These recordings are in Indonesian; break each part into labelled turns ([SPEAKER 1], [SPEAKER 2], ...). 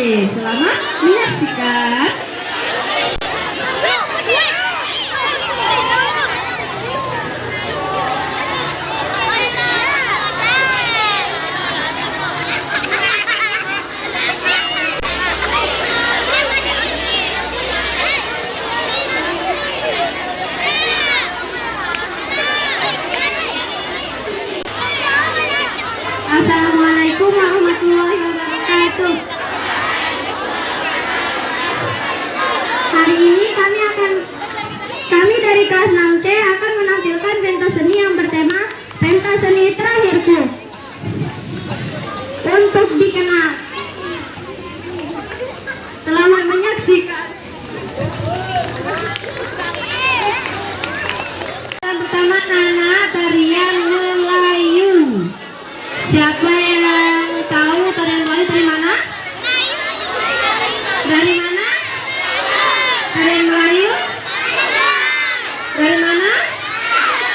[SPEAKER 1] Selamat menyaksikan. Assalamualaikum warahmatullahi wabarakatuh. Hari ini kami dari kelas 6C akan menampilkan pentas seni yang bertema pentas seni terakhirku. Untuk dikenal, selamat menyaksikan. Pertama, Nana tarian Melayu. Siapa yang tahu tarian Melayu dari mana? Dari mana? Tarian Melayu? Dari mana?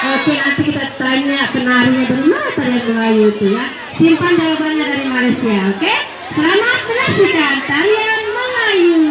[SPEAKER 1] Oke, nanti kita tanya penarinya dari mana tarian Melayu itu ya. Simpan jawabannya dari Malaysia, oke? Selamat menyaksikan tarian Melayu.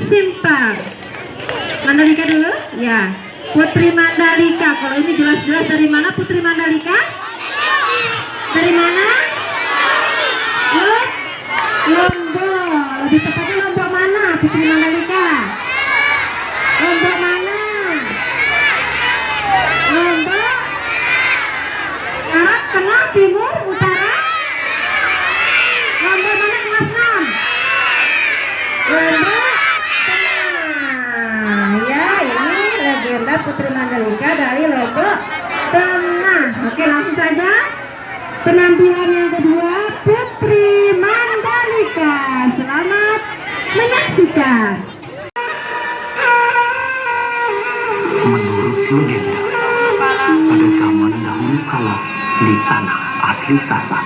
[SPEAKER 1] simpang. Mandalika dulu, ya. Putri Mandalika. Kalau ini jelas-jelas dari mana Putri Mandalika? Dari mana? Lombok. Lebih tepatnya Lombok mana Putri Mandalika? Lombok mana? Lombok Barat, Tengah, Timur, Utara? Lombok mana kelas 6? Lombok Tengah. Ya, ini legenda Putri Mandalika dari Lombok Tengah. Oke, langsung saja penampilan yang kedua, Putri Mandalika. Selamat menyaksikan.
[SPEAKER 2] Menurut legenda, pada zaman dahulu kala di tanah asli Sasak,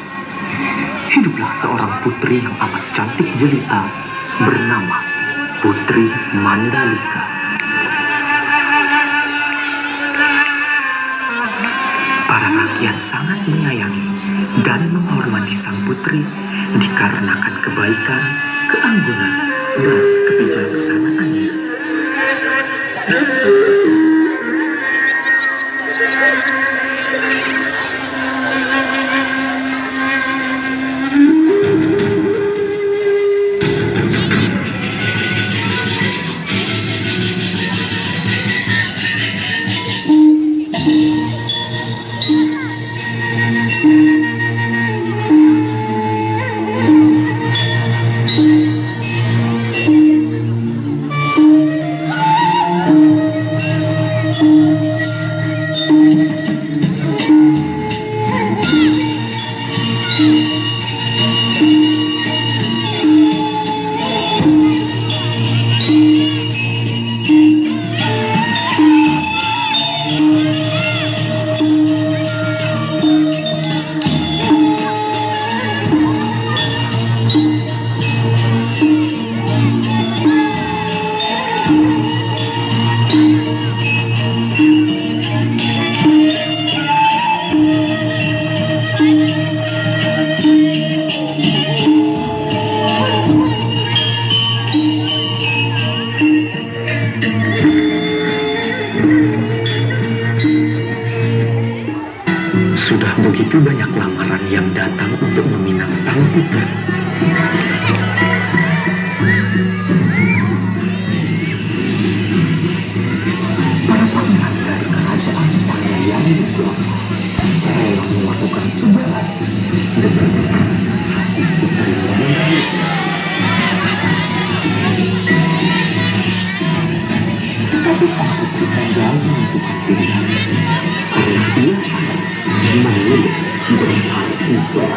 [SPEAKER 2] hiduplah seorang putri yang amat cantik jelita bernama Putri Mandalika. Para rakyat sangat menyayangi dan menghormati sang putri dikarenakan kebaikan, keanggunan, dan kebijaksanaannya. Sudah begitu banyak lamaran yang datang untuk meminang sang putri. Para pangeran dari kerajaan Tangga yang berkuasa rela melakukan segala demi hati putri Mandalika. Tetapi sang putri gagal menentukan pilihan karena ia sangat memilih berhati hijau.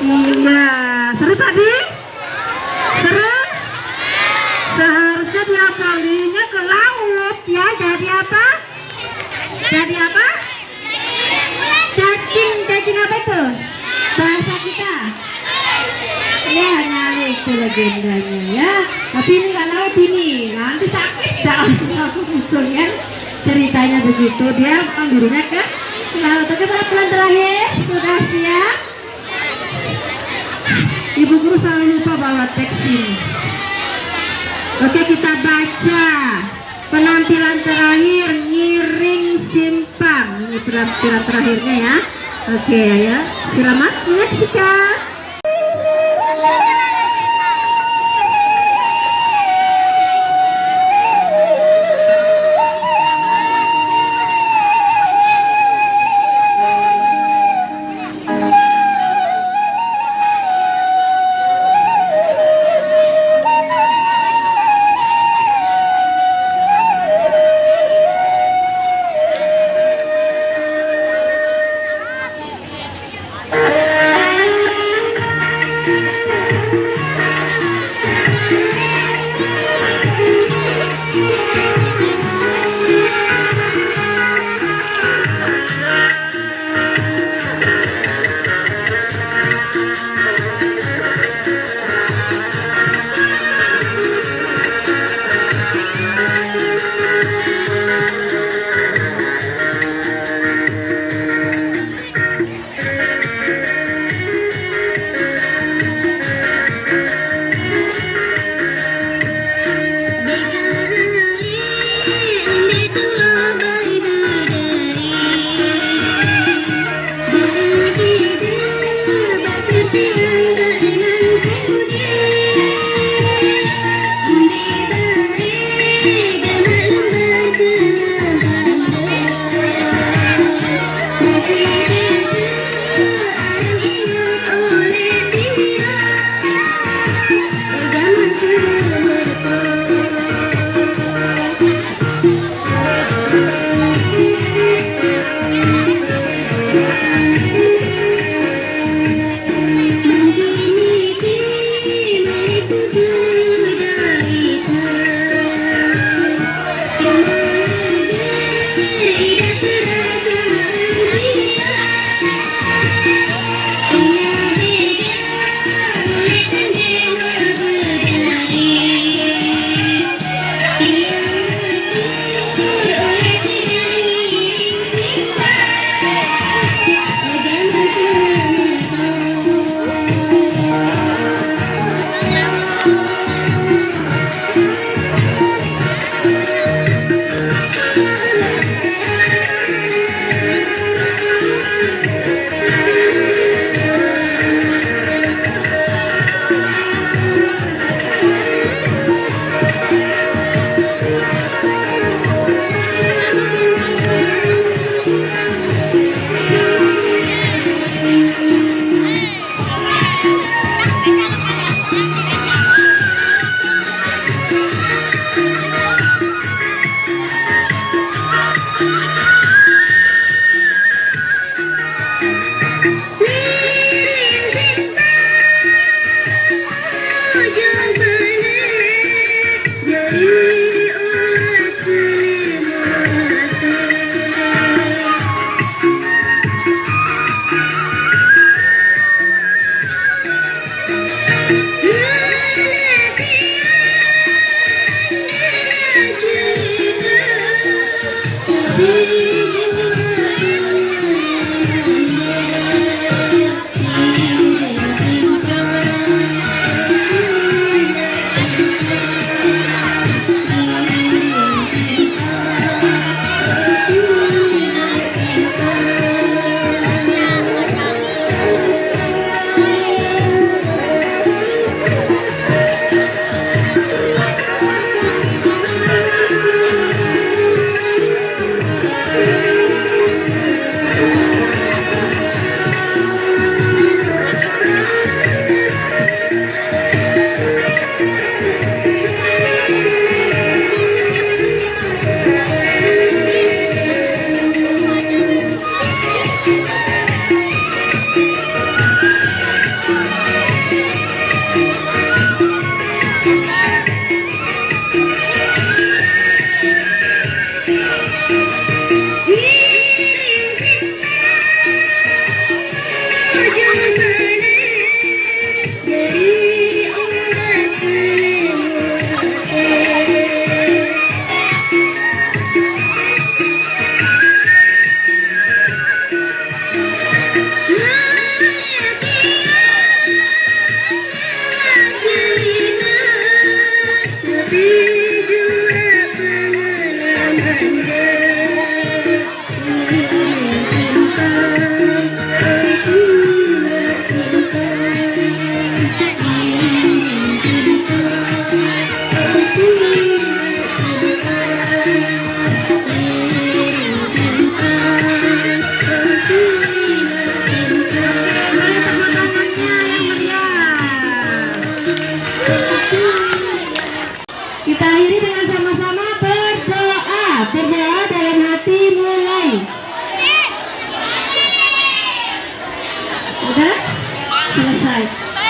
[SPEAKER 1] Iya, seru tadi? Seru? Seharusnya dia panggilnya ke laut ya, jadi apa? Jadi apa? Cacing apa itu? Bahasa kita? Ya, nyari itu legendanya ya. Tapi ini nggak laut ini, nanti sakit aku usulnya. Ceritanya begitu, dia panggilnya ke laut. Oke, pelan terakhir, sudah siap? Ibu guru selalu lupa bawa teks ini. Oke, kita baca penampilan terakhir ngiring simpang. Ini penampilan terakhirnya ya. Oke ya, selamat menyaksikan.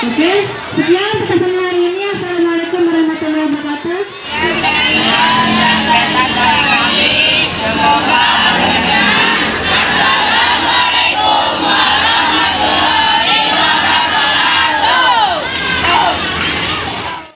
[SPEAKER 1] Oke, sekian petasan hari ini. Assalamualaikum warahmatullahi wabarakatuh.
[SPEAKER 3] Semoga